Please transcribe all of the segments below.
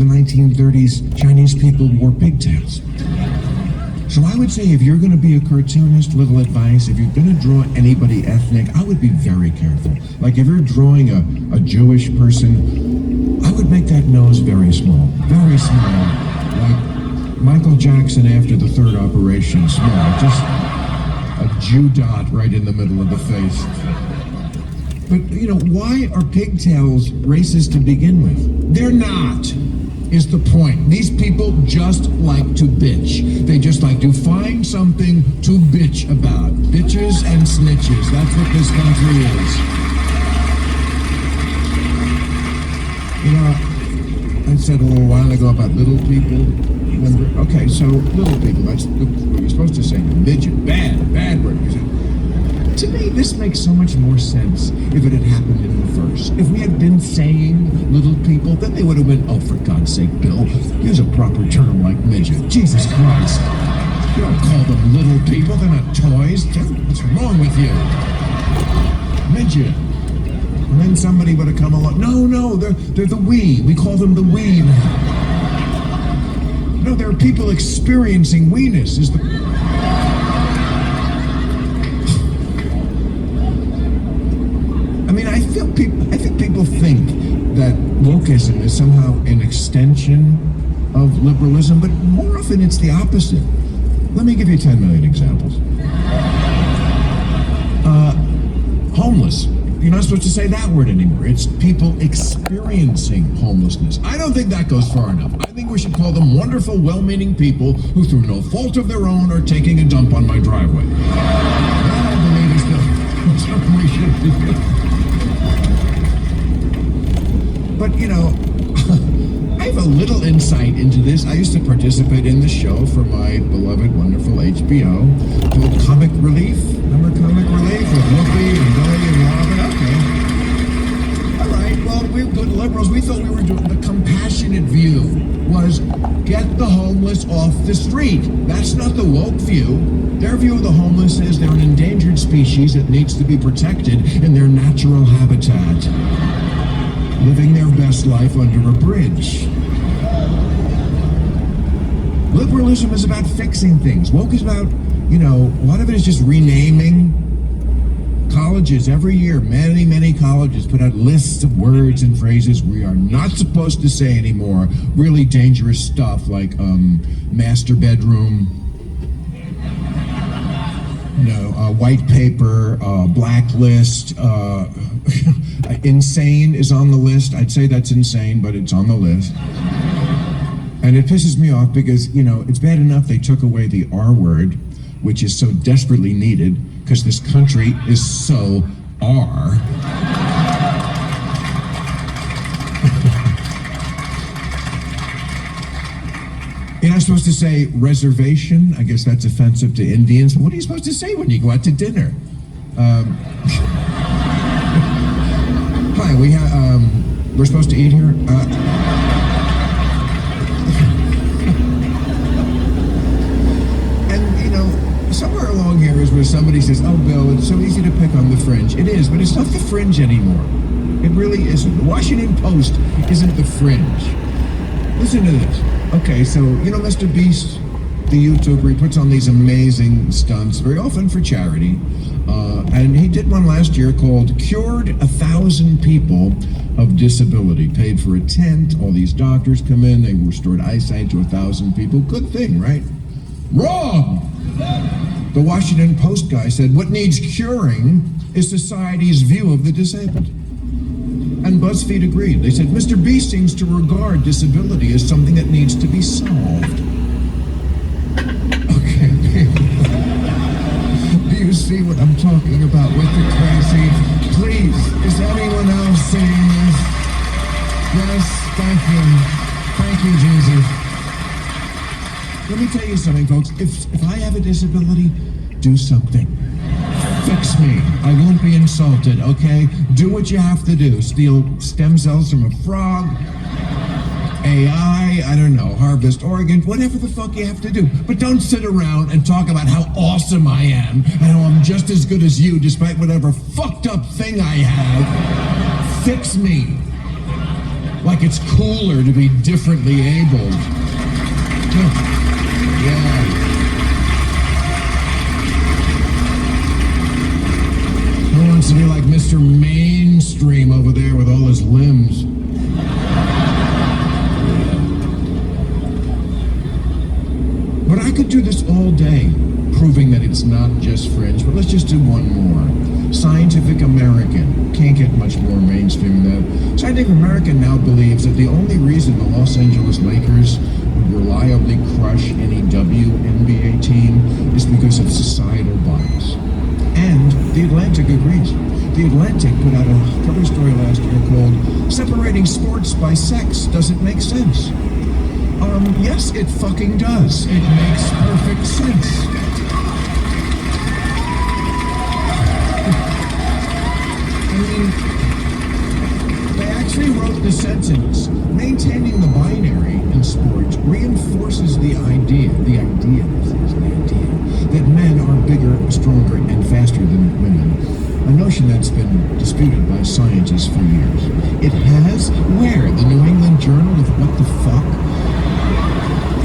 the 1930s, Chinese people wore pigtails. So I would say if you're going to be a cartoonist, little advice, if you're going to draw anybody ethnic, I would be very careful. Like if you're drawing a Jewish person, I would make that nose very small. Very small. Like Michael Jackson after the third operation, small. Just a Jew dot right in the middle of the face. But, you know, why are pigtails racist to begin with? They're not, is the point. These people just like to bitch. They just like to find something to bitch about. Bitches and snitches. That's what this country is. You know, I said a little while ago about little people. Okay, so little people, that's what you're supposed to say. Midget, bad word. To me, this makes so much more sense if it had happened in the verse. If we had been saying little people, then they would have been, oh, for God's sake, Bill, use a proper term like midget. Jesus Christ. You don't call them little people, they're not toys. What's wrong with you? Midget. And then somebody would have come along. No, they're the we call them the we now. No, there are people experiencing weeness. I mean, I think people think that wokeism is somehow an extension of liberalism, but more often it's the opposite. Let me give you 10 million examples. Homeless. You're not supposed to say that word anymore. It's people experiencing homelessness. I don't think that goes far enough. I think we should call them wonderful, well-meaning people who, through no fault of their own, are taking a dump on my driveway. That, I believe, is something we should do. But, you know, I have a little insight into this. I used to participate in the show for my beloved, wonderful HBO called Comic Relief. Remember Comic Relief with Whoopi and Billy and Robin? Okay. All right, well, we're good liberals. We thought we were doing the compassionate view was get the homeless off the street. That's not the woke view. Their view of the homeless is they're an endangered species that needs to be protected in their natural habitat, living their best life under a bridge. Liberalism is about fixing things. Woke is about, you know, a lot of it is just renaming colleges. Every year, many colleges put out lists of words and phrases we are not supposed to say anymore. Really dangerous stuff like master bedroom, white paper, blacklist, insane is on the list. I'd say that's insane, but it's on the list. And it pisses me off because, you know, it's bad enough they took away the R word, which is so desperately needed because this country is so R. You're not supposed to say reservation. I guess that's offensive to Indians. But what are you supposed to say when you go out to dinner? Hi, we're supposed to eat here? And, you know, somewhere along here is where somebody says, oh, Bill, it's so easy to pick on the fringe. It is, but it's not the fringe anymore. It really isn't. The Washington Post isn't the fringe. Listen to this. Okay, so, you know, Mr. Beast, the YouTuber, he puts on these amazing stunts, very often for charity. And he did one last year called Cured 1,000 People of Disability. Paid for a tent, all these doctors come in, they restored eyesight to 1,000 people. Good thing, right? Wrong! The Washington Post guy said, what needs curing is society's view of the disabled. And BuzzFeed agreed. They said, Mr. B seems to regard disability as something that needs to be solved. Okay. Do you see what I'm talking about with the crazy? Please, is anyone else seeing this? Yes, thank you. Thank you, Jesus. Let me tell you something, folks. If I have a disability, do something. Fix me. I won't be insulted, okay? Do what you have to do. Steal stem cells from a frog, AI, I don't know, harvest organs, whatever the fuck you have to do. But don't sit around and talk about how awesome I am and how I'm just as good as you despite whatever fucked up thing I have. Fix me. Like it's cooler to be differently abled. Yeah. Who wants to be like Mr. Mainstream over there with all his limbs? But I could do this all day, proving that it's not just fringe, but let's just do one more. Scientific American. Can't get much more mainstream than that. Scientific American now believes that the only reason the Los Angeles Lakers would reliably crush any WNBA team is because of societal bias. And The Atlantic agrees. The Atlantic put out a cover story last year called "Separating Sports by Sex Doesn't Make Sense." Yes, it fucking does. It makes perfect sense. I mean, they actually wrote the sentence, maintaining the binary in sports reinforces the idea that men are bigger, stronger, and faster than women. A notion that's been disputed by scientists for years. It has? Where? The New England Journal of what the fuck?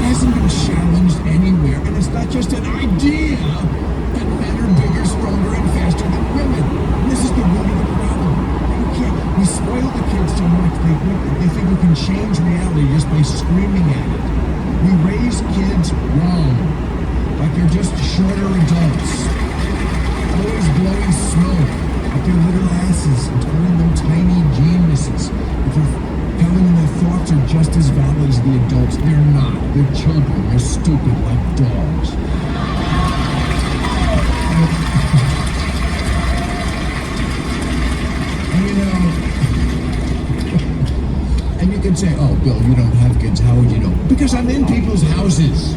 Hasn't been challenged anywhere, and it's not just an idea that men are bigger, stronger, and faster than women. And this is the root of the problem. We spoil the kids so much, they think we can change reality just by screaming at it. We raise kids wrong, like they're just shorter adults, always blowing smoke at their little asses and calling them tiny geniuses. Telling them their thoughts are just as valid as the adults. They're not. They're children. They're stupid like dogs. And and you can say, oh, Bill, you don't have kids. How would you know? Because I'm in people's houses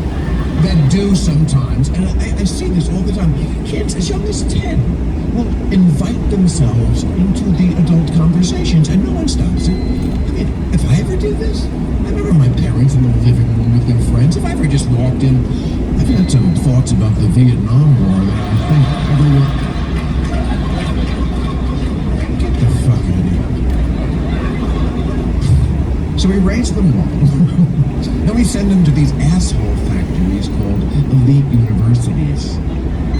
that do sometimes. And I see this all the time. Kids as young as 10 will invite themselves into the adult conversations, and no one stops it. I mean, if I ever do this, I remember my parents in the living room with their friends. If I ever just walked in, I've had some thoughts about the Vietnam War that I think everyone... Get the fuck out of here. So we raise them wrong. Then we send them to these asshole factories called elite universities.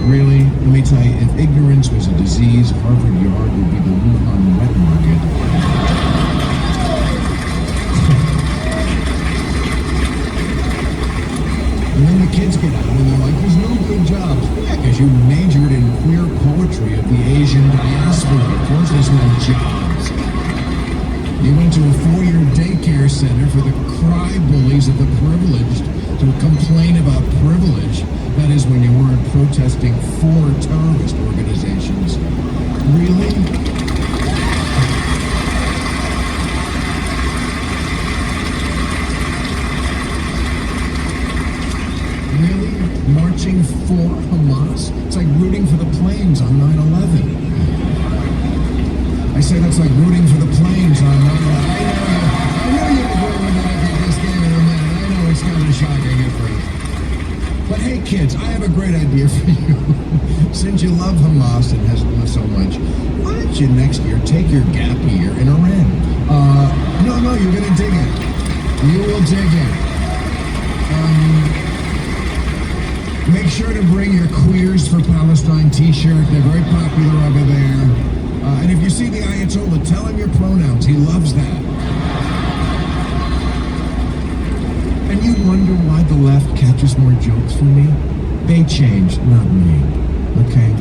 Really? Let me tell you, if ignorance was a disease, Harvard Yard would be the Wuhan wet market. And then the kids get out and they're like, there's no good jobs. Yeah, because you majored in queer poetry of the Asian diaspora. Of course there's no jobs. You went to a 4-year daycare center for the cry bullies of the privileged to complain about privilege. That is when you weren't protesting for terrorist organizations. Really? Really? Marching for Hamas? It's like rooting for the planes on 9/11. I say that's like rooting for the planes on 9/11. I know you agree with that if you just gave it a minute. I know it's kind of shocking at first. But hey kids, I have a great idea for you. Since you love Hamas and Hezbollah so much, why don't you next year take your gap year in Iran? No, you're gonna dig it. You will dig it. Make sure to bring your Queers for Palestine t-shirt. They're very popular over there. And if you see the Ayatollah, tell him your pronouns. He loves that. And you wonder why the left catches more jokes from me? They changed, not me. Okay?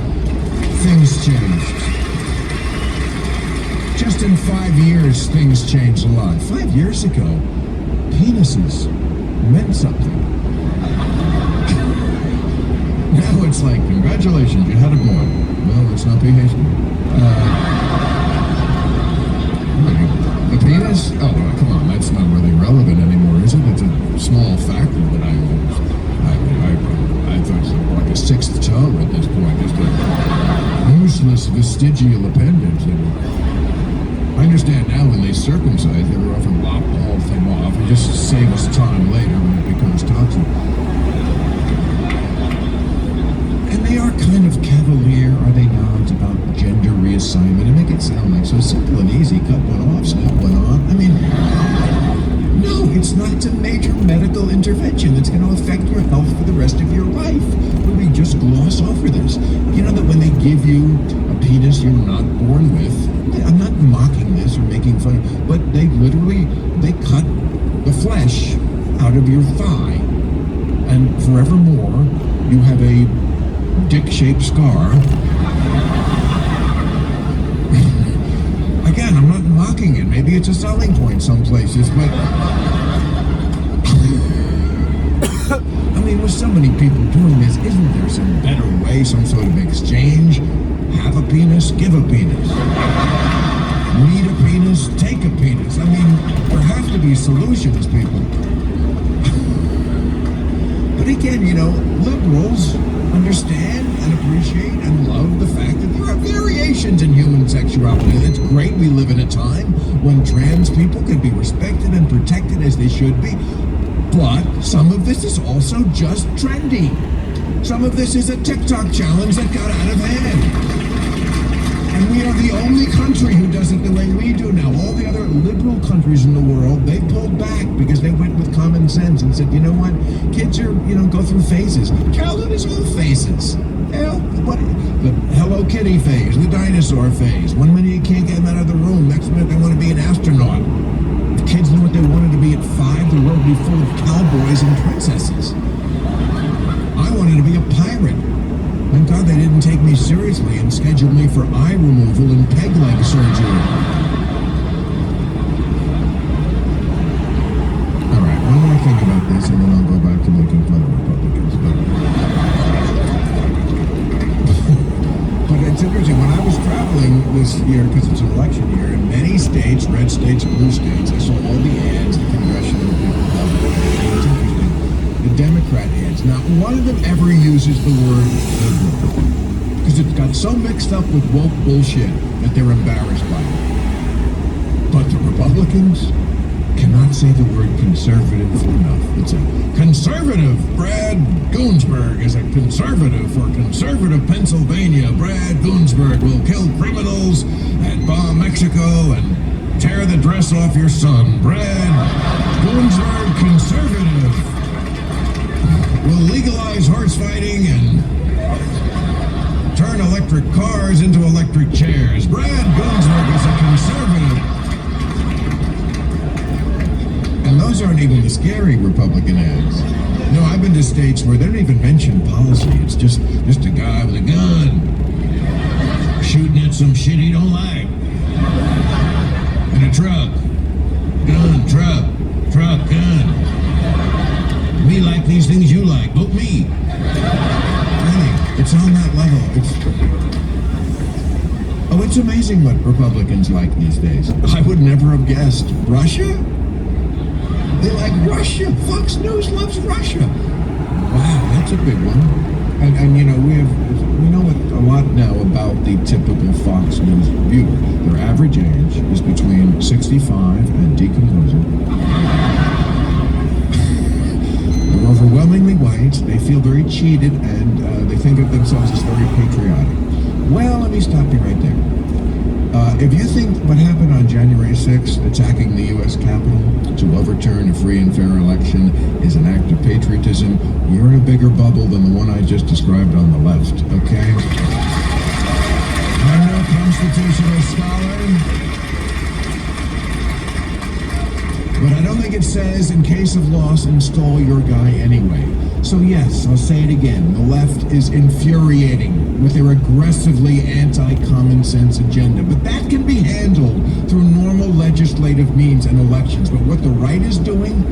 Things changed. Just in 5 years, things changed a lot. 5 years ago, penises meant something. Now it's like, congratulations, you had a boy. Well, let's not be hasty. The penis? Oh, well, come on, that's not really relevant anymore, is it? It's a small factor that I thought it was like a sixth toe at this point, just a useless vestigial appendage. And I understand now when they circumcise, they were often lop the whole thing off and just save us time later when it becomes toxic. And they are kind of cavalier, are they not, about gender reassignment and make it sound like so simple and easy. Cut one off, snap one on. I mean, No, it's not a major medical intervention that's going to affect your health for the rest of your life. But we just gloss over this. You know that when they give you a penis you're not born with, I'm not mocking this or making fun of, but they cut the flesh out of your thigh, and forevermore you have a dick-shaped scar. Again, I'm not mocking it. Maybe it's a selling point some places, but I mean, with so many people doing this, isn't there some better way, some sort of exchange? Have a penis, give a penis. Need a penis, take a penis. I mean, there have to be solutions, people. But again, you know, liberals understand and appreciate and love the fact that there are variations in human sexuality. It's great we live in a time when trans people can be respected and protected as they should be. But some of this is also just trendy. Some of this is a TikTok challenge that got out of hand. And we are the only country who does it the way we do now. All the other liberal countries in the world, they pulled back because they went with common sense and said, you know what, kids are, go through phases. Childhood is all phases. The Hello Kitty phase, the dinosaur phase. One minute you can't get them out of the room, next minute they want to be an astronaut. If kids knew what they wanted to be at 5, the world would be full of cowboys and princesses. I wanted to be a pirate. Thank God they didn't take me seriously and schedule me for eye removal and peg leg surgery. All right, one more thing about this, and then I'll go back to making fun of Republicans. But it's interesting. When I was traveling this year, because it's an election year, in many states, red states, blue states, I saw all the ads, the congressional people. It's interesting. The Democrat ads. Not one of them ever uses the word liberal, because it's got so mixed up with woke bullshit that they're embarrassed by it. But the Republicans cannot say the word conservative enough. It's a conservative. Brad Goonsberg is a conservative for conservative Pennsylvania. Brad Goonsberg will kill criminals and bomb Mexico and tear the dress off your son. Brad Goonsberg, conservative, will legalize horse fighting and turn electric cars into electric chairs. Brad Goonsberg is a conservative. And those aren't even the scary Republican ads. No, I've been to states where they don't even mention policy. It's just a guy with a gun shooting at some shit he don't like. In a truck. Gun, truck, gun. We like these things you like. Vote me. Really, it's on that level. It's amazing what Republicans like these days. I would never have guessed. Russia? They like Russia. Fox News loves Russia. Wow, that's a big one. And we know a lot now about the typical Fox News viewer. Their average age is between 65 and decomposing. They're overwhelmingly white. They feel very cheated, and they think of themselves as very patriotic. Well, let me stop you right there. If you think what happened on January 6th, attacking the U.S. Capitol to overturn a free and fair election, is an act of patriotism, you're in a bigger bubble than the one I just described on the left, okay? I'm no constitutional scholar, but I don't think it says, in case of loss, install your guy anyway. So yes, I'll say it again, the left is infuriating with their aggressively anti-common sense agenda, but that can be handled through normal legislative means and elections. But what the right is doing,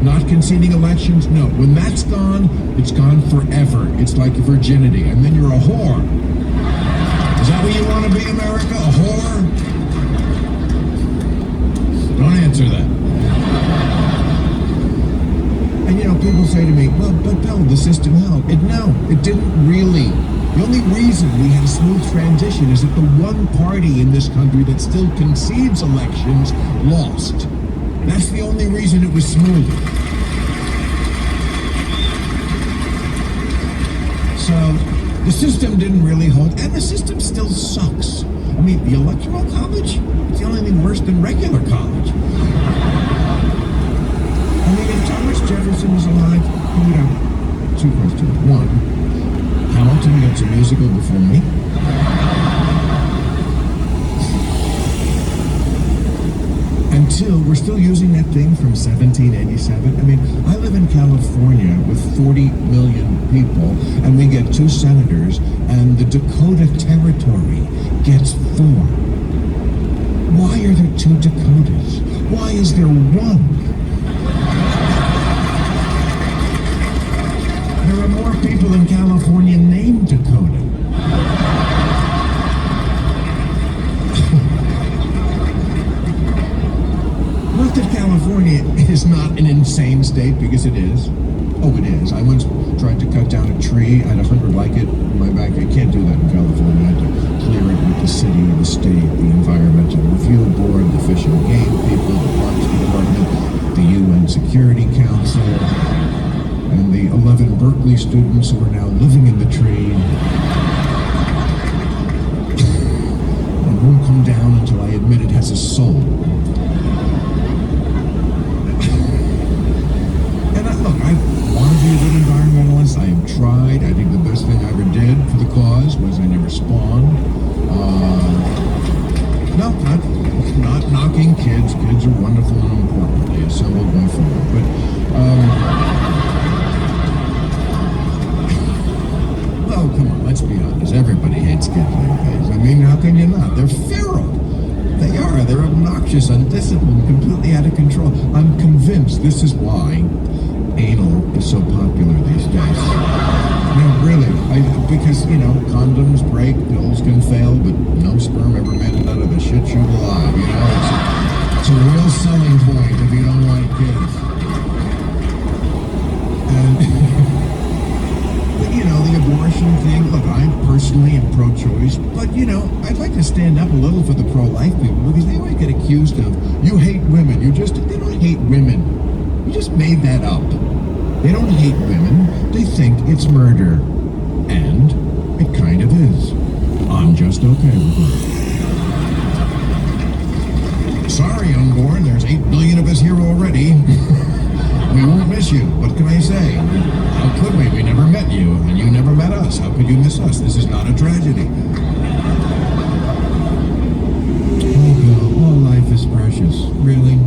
not conceding elections, no. When that's gone, it's gone forever. It's like virginity, and then you're a whore. Is that what you want to be, America? A whore? Don't answer that. And people say to me, well, but Bill, the system held. No, it didn't really. The only reason we had a smooth transition is that the one party in this country that still concedes elections lost. That's the only reason it was smooth. So the system didn't really hold, and the system still sucks. I mean, the Electoral College, it's the only thing worse than regular college. musical before me. Until we're still using that thing from 1787. I mean, I live in California with 40 million people, and we get 2 senators, and the Dakota Territory gets 4. Why are there 2 Dakotas? Why is there 1? There are more people in California named Dakota. Not that California is not an insane state, because it is. Oh, it is. I once tried to cut down a tree. I had 100 like it in my back. I can't do that in California. I had to clear it with the city, the state, the Environmental Review Board, the Fish and Game people, the Parks Department, the UN Security Council, and the 11 Berkeley students who are now living in the tree. It won't come down until I admit it has a soul. Look, I want to be a good environmentalist. I have tried. I think the best thing I ever did for the cause was I never spawned. No, not knocking kids. Kids are wonderful and important. They assemble going forward. But, well, come on, let's be honest. Everybody hates kids nowadays. I mean, how can you not? They're feral. They are. They're obnoxious, undisciplined, completely out of control. I'm convinced this is why anal is so popular these days. No, really. Because, condoms break, pills can fail, but no sperm ever made it out of the shit chute alive. It's a real selling point if you don't like kids. And, but, the abortion thing, look, I personally am pro-choice, but, I'd like to stand up a little for the pro-life people, because they always get accused of, you hate women. They don't hate women. You just made that up. They don't hate women. They think it's murder. And it kind of is. I'm just okay with it. Sorry, unborn. There's 8 billion of us here already. We won't miss you. What can I say? How could we? We never met you, and you never met us. How could you miss us? This is not a tragedy. Oh, Bill, all life is precious. Really?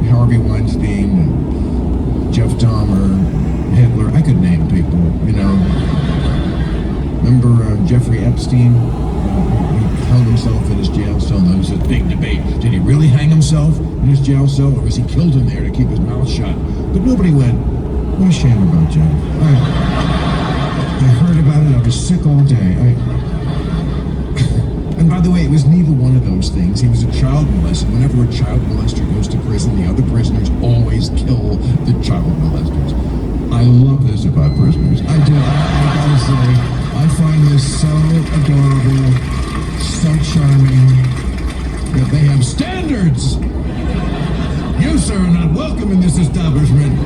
Harvey Weinstein, Jeff Dahmer, Hitler. I could name people, Remember Jeffrey Epstein? He hung himself in his jail cell, and there was a big debate. Did he really hang himself in his jail cell, or was he killed in there to keep his mouth shut? But nobody went, what a shame about Jeff. I heard about it. I was sick all day. And by the way, it was neither one of those things. He was a child molester. Whenever a child molester goes to prison, the other prisoners always kill the child molesters. I love this about prisoners. I do. I gotta say, I find this so adorable, so charming, that they have standards. You, sir, are not welcome in this establishment.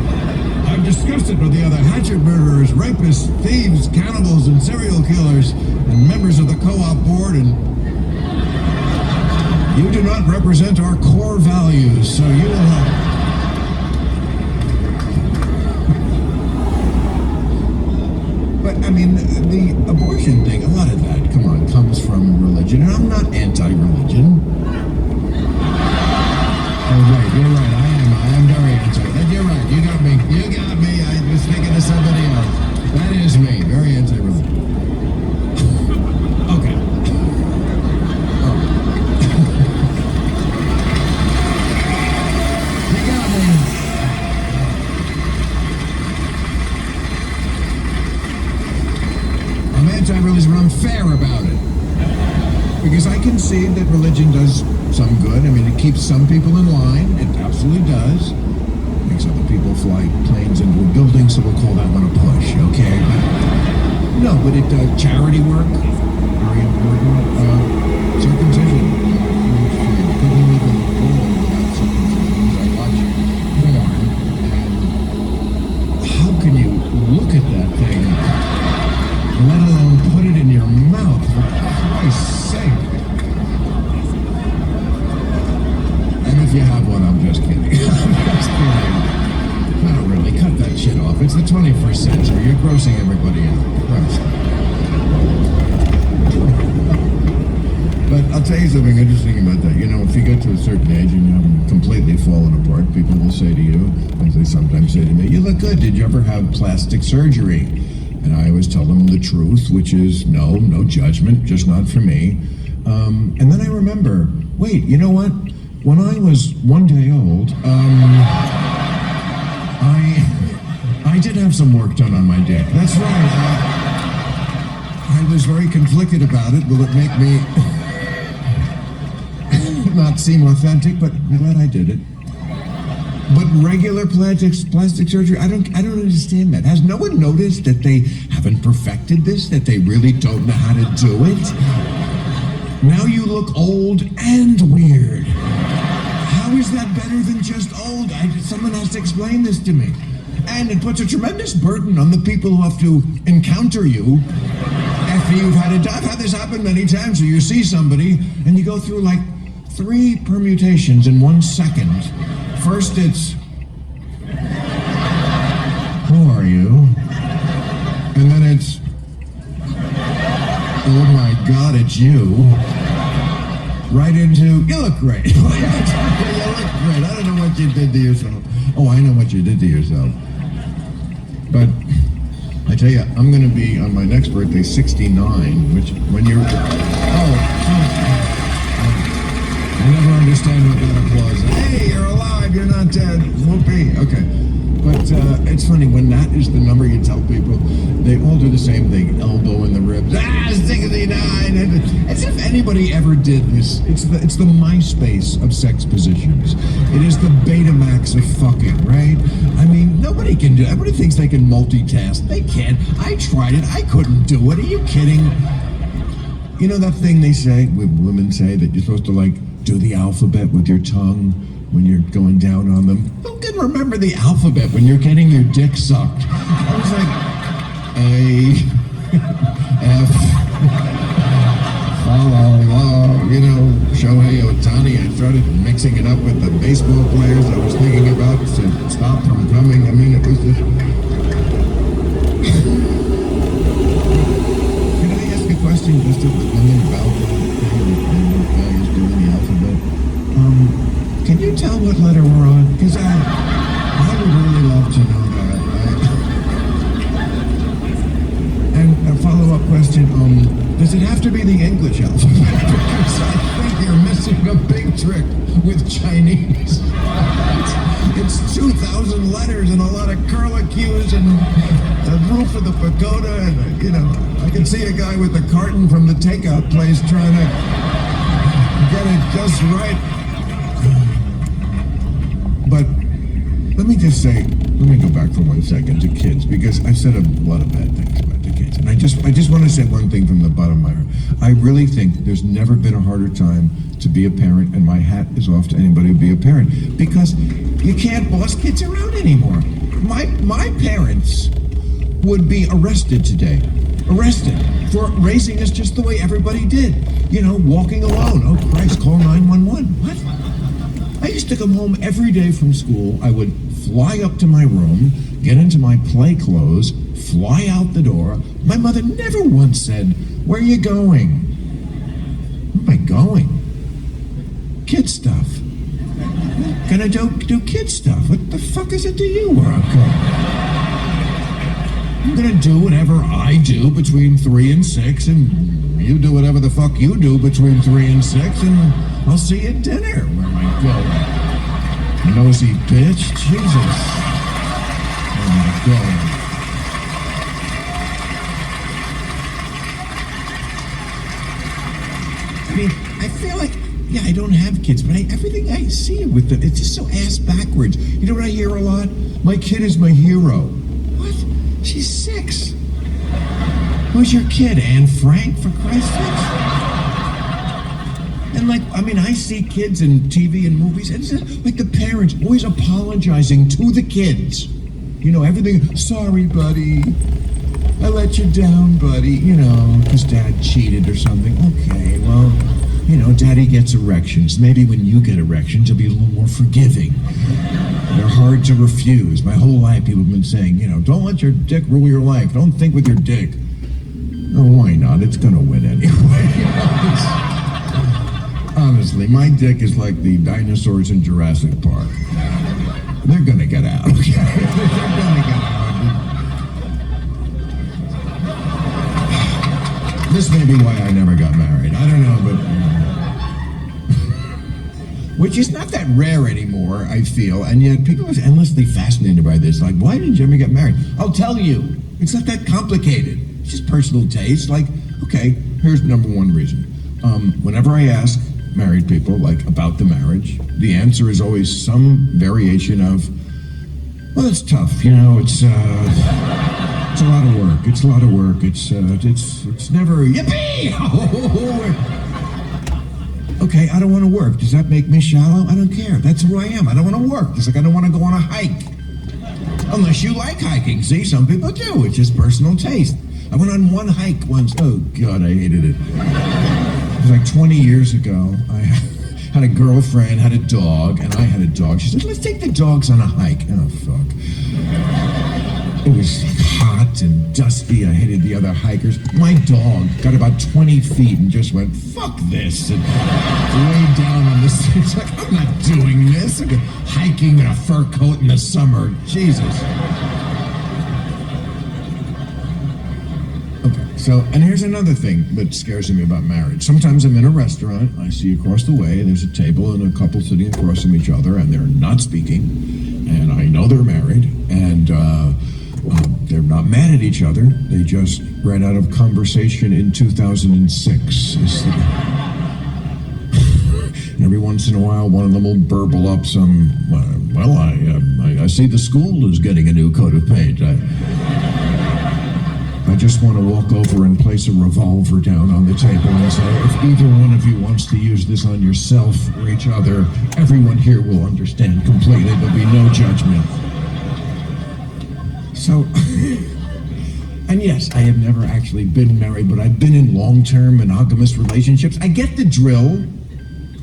I'm disgusted with the other hatchet murderers, rapists, thieves, cannibals, and serial killers, and members of the co-op board, and you do not represent our core values, so you will have... But, the abortion thing, a lot of that, comes from religion, and I'm not anti-religion. Oh, right, you're right, I am very anti. You're right, you got me, I was thinking of somebody else. That is me, very anti-religion. Okay. Anti-religion, but I'm fair about it. Because I concede that religion does some good. It keeps some people in line. It absolutely does. Makes other people fly planes into a building, so we'll call that one a push, okay? But it does charity work. Very important. Circumcision. Couldn't live in the world without circumcision. I watch porn, and how can you look at that thing, let alone put it in your mouth, for Christ's sake? And if you have one, I'm just kidding. I'm just kidding. Not really. Cut that shit off. It's the 21st 21st century. You're grossing everybody out. Christ. But I'll tell you something interesting about that. You know, if you get to a certain age and you haven't completely fallen apart, people will say to you, as they sometimes say to me, you look good. Did you ever have plastic surgery? And I always tell them the truth, which is no judgment, just not for me. And then I remember, wait, you know what? When I was 1 day old, I did have some work done on my dick. That's right. I was very conflicted about it. Will it make me not seem authentic? But I'm glad I did it. But regular plastic surgery, I don't understand that. Has no one noticed that they haven't perfected this? That they really don't know how to do it? Now you look old and weird. How is that better than just old? Someone has to explain this to me. And it puts a tremendous burden on the people who have to encounter you after you've had it done. I've had this happen many times where you see somebody and you go through like 3 permutations in 1 second. First it's, who are you? And then it's, oh my God, it's you. Right into, you look great. You look great. I don't know what you did to yourself. Oh, I know what you did to yourself. But I tell you, I'm going to be on my next birthday 69, which when you're, I never understand what that applause is. Hey, you're alive, you're not dead. Whoopee. Okay. But it's funny, when that is the number you tell people, they all do the same thing. Elbow in the ribs. 69. As if anybody ever did this. It's the MySpace of sex positions. It is the Betamax of fucking, right? I mean, nobody can do it. Everybody thinks they can multitask. They can't. I tried it. I couldn't do it. Are you kidding? You know that thing they say, women say, that you're supposed to, like, do the alphabet with your tongue when you're going down on them? Who can remember the alphabet when you're getting your dick sucked? I was like, A, F, you know, Shohei Ohtani. I started mixing it up with the baseball players I was thinking about to stop from coming. I mean, it was just... Can I ask a question just about the guys doing the alphabet? Can you tell what letter we're on? Because I would really love to know that. And a follow-up question, does it have to be the English alphabet? Because I think you're missing a big trick with Chinese. It's 2,000 letters and a lot of curlicues and the roof of the pagoda, and, you know, I can see a guy with a carton from the takeout place trying to get it just right. But let me just say, let me go back for 1 second to kids, because I've said a lot of bad things about the kids. And I just want to say one thing from the bottom of my heart. I really think there's never been a harder time to be a parent, and my hat is off to anybody who be a parent, because you can't boss kids around anymore. My parents would be arrested today. Arrested for raising us just the way everybody did. You know, walking alone. Oh, Christ, call 911. What? I used to come home every day from school. I would fly up to my room, get into my play clothes, fly out the door. My mother never once said, "Where are you going?" Where am I going? Kid stuff. Gonna do kid stuff. What the fuck is it to you where I'm going? I'm gonna do whatever I do between 3 and 6, and you do whatever the fuck you do between 3 and 6, and I'll see you at dinner. Where am I going? Nosy bitch. Jesus. Oh my God. I mean, I feel like, yeah, I don't have kids, but everything I see with them, it's just so ass backwards. You know what I hear a lot? My kid is my hero. What? She's 6. Who's your kid, Anne Frank, for Christ's sake? And like, I mean, I see kids in TV and movies, and it's like the parents always apologizing to the kids. You know, everything, sorry, buddy. I let you down, buddy, you know, because dad cheated or something. Okay, well, you know, daddy gets erections. Maybe when you get erections, you'll be a little more forgiving. They're hard hard to refuse. My whole life, people have been saying, don't let your dick rule your life. Don't think with your dick. Oh, why not? It's gonna win anyway. Honestly, my dick is like the dinosaurs in Jurassic Park. They're gonna get out, okay? They're gonna get out. This may be why I never got married. I don't know, but... which is not that rare anymore, I feel, and yet people are endlessly fascinated by this. Like, why didn't you ever get married? I'll tell you. It's not that complicated. It's just personal taste. Like, okay, here's number one reason. Whenever I ask married people, like, about the marriage, the answer is always some variation of, well, it's tough, it's a lot of work. It's a lot of work. It's never, yippee! Okay, I don't want to work. Does that make me shallow? I don't care. That's who I am. I don't want to work. Just like I don't want to go on a hike. Unless you like hiking. See, some people do. It's just personal taste. I went on one hike once. Oh, God, I hated it. It was like 20 years ago. I had a girlfriend, had a dog, and I had a dog. She said, let's take the dogs on a hike. Oh, fuck. It was hot and dusty. I hated the other hikers. My dog got about 20 feet and just went, fuck this, and laid down on the street. It's like, I'm not doing this. I'm hiking in a fur coat in the summer. Jesus. Okay, so, and here's another thing that scares me about marriage. Sometimes I'm in a restaurant, I see across the way, there's a table and a couple sitting across from each other, and they're not speaking, and I know they're married, and they're not mad at each other. They just ran out of conversation in 2006. And every once in a while, one of them will burble up some, well, I see the school is getting a new coat of paint. I just want to walk over and place a revolver down on the table and say, if either one of you wants to use this on yourself or each other, everyone here will understand completely. There'll be no judgment. So, and yes, I have never actually been married, but I've been in long-term monogamous relationships. I get the drill.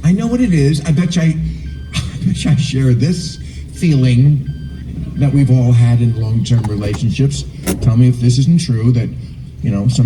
I know what it is. I bet I share this feeling that we've all had in long-term relationships. Tell me if this isn't true, that, sometimes